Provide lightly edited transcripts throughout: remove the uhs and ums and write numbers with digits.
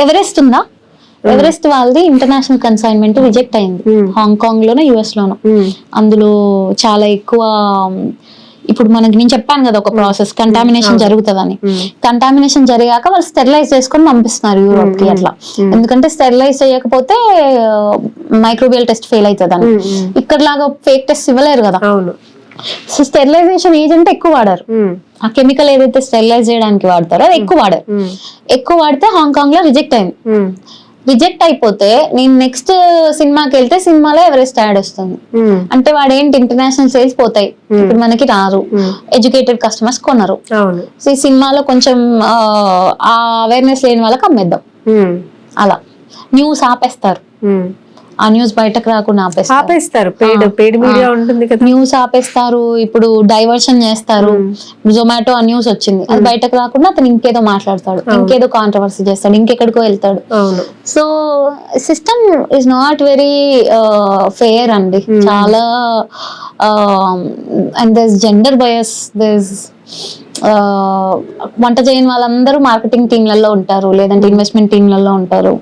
Everest ఉందా, Everest వాళ్ళది international consignment reject అయింది, హాంకాంగ్ లోనో యుఎస్ లోనో. అందులో చాలా ఎక్కువ, ఇప్పుడు నేను చెప్పాను కదా ఒక ప్రాసెస్ కంటామినేషన్ జరుగుతుందని. కంటామినేషన్ జరిగాక వాళ్ళు స్టెరిలైజ్ చేసుకొని పంపిస్తున్నారు యూరోప్ కి అట్లా. ఎందుకంటే స్టెరిలైజ్ చేయకపోతే మైక్రోబియల్ టెస్ట్ ఫెయిల్ అవుతుందని. ఇక్కడ లాగా ఫేక్ టెస్ట్ ఇవ్వలేరు కదా. సో స్టెరిలైజేషన్ ఏజెంట్ ఎక్కువ వాడారు. ఆ కెమికల్ ఏదైతే స్టెరిలైజ్ చేయడానికి వాడతారో అది ఎక్కువ వాడారు. ఎక్కువ వాడితే హాంకాంగ్ లో రిజెక్ట్ అయింది. రిజెక్ట్ అయిపోతే నేను నెక్స్ట్ సినిమాకి వెళ్తే సినిమాలో ఎవరెస్ట్ యాడ్ వస్తుంది. అంటే వాడు ఏంటి, ఇంటర్నేషనల్ సేల్స్ పోతాయి, ఇప్పుడు మనకి రారు, ఎడ్యుకేటెడ్ కస్టమర్స్ కొనరు. సో ఈ సినిమాలో కొంచెం ఆ అవేర్నెస్ లేని వాళ్ళకి అమ్మేద్దాం, అలా న్యూస్ ఆపేస్తారు. ఆ న్యూస్ బయటకు రాకుండా ఆపేస్తారు. పెయిడ్ మీడియా ఉంటుంది కదా, న్యూస్ ఆపేస్తారు. ఇప్పుడు డైవర్షన్ చేస్తారు. జొమాటో ఆ న్యూస్ వచ్చింది, అది బయటకు రాకుండా అతను ఇంకేదో మాట్లాడతాడు, ఇంకేదో కాంట్రవర్సీ చేస్తాడు, ఇంకెక్కడికో వెళ్తాడు. So system is not very fair అండి. చాలా అండ్ దెర్ జెండర్ బయస్, వంట చేయని వాళ్ళందరూ మార్కెటింగ్ టీంలలో ఉంటారు, లేదంటే ఇన్వెస్ట్మెంట్ టీంలలో ఉంటారు.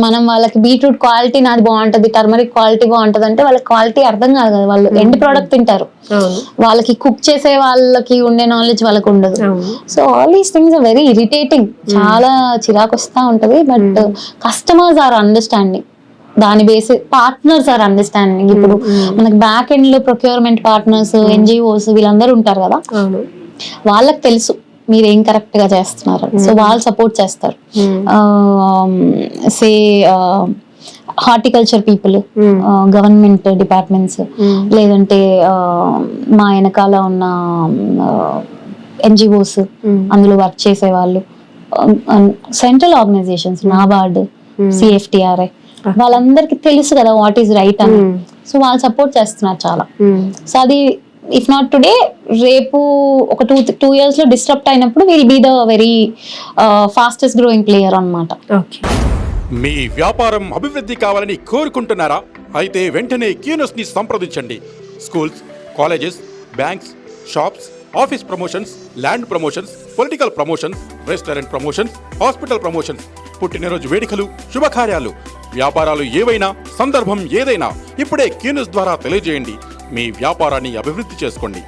మనం వాళ్ళకి బీట్రూట్ క్వాలిటీ నాది బాగుంటది, టర్మరిక్ క్వాలిటీ బాగుంటది అంటే వాళ్ళకి క్వాలిటీ అర్థం కాదు కదా. వాళ్ళు ఎండ్ ప్రోడక్ట్ తింటారు, వాళ్ళకి కుక్ చేసే వాళ్ళకి ఉండే నాలెడ్జ్ వాళ్ళకి ఉండదు. So all these things are very irritating, చాలా చిరాకు వస్తా ఉంటది. బట్ కస్టమర్స్ ఆర్ అండర్స్టాండింగ్, దాని బేసిస్ పార్ట్నర్స్ ఆర్ అండర్స్టాండింగ్. ఇప్పుడు మనకి బ్యాక్ ఎండ్ లో ప్రొక్యూర్మెంట్ పార్ట్నర్స్, ఎన్జిఓస్ వీళ్ళందరూ ఉంటారు కదా, వాళ్ళకి తెలుసు మీరు ఏం కరెక్ట్ గా చేస్తున్నారు. సో వాళ్ళు సపోర్ట్ చేస్తారు. సే హార్టికల్చర్ పీపుల్, గవర్నమెంట్ డిపార్ట్మెంట్స్, లేదంటే మా వెనకాల ఉన్న ఎన్జిఓస్, అందులో వర్క్ చేసే వాళ్ళు, సెంట్రల్ ఆర్గనైజేషన్స్, నాబార్డ్, సిఎఫ్టిఆర్ఐ, వాళ్ళందరికీ తెలుసు కదా వాట్ ఈస్ రైట్ అని. సో వాళ్ళు సపోర్ట్ చేస్తున్నారు చాలా. సో అది ఇఫ్ నాట్ టుడే, రేపు ఒక 2 years లో డిస్టర్బ్ అయినప్పుడు will be the very fastest growing player అన్నమాట. మీ వ్యాపారం అభివృద్ధి కావాలని కోరుకుంటున్నారా? అయితే వెంటనే కీనోస్ ని సంప్రదించండి. Schools, colleges, banks, shops, office promotions, land promotions, political promotions, restaurant promotions, hospital promotions, పుట్టినరోజు వేడుకలు, శుభకార్యాలు, వ్యాపారాలు ఏవైనా, సందర్భం ఏదైనా ఇప్పుడే కీనోస్ ద్వారా తెలియజేయండి. మీ వ్యాపారాన్ని అభివృద్ధి చేసుకోండి.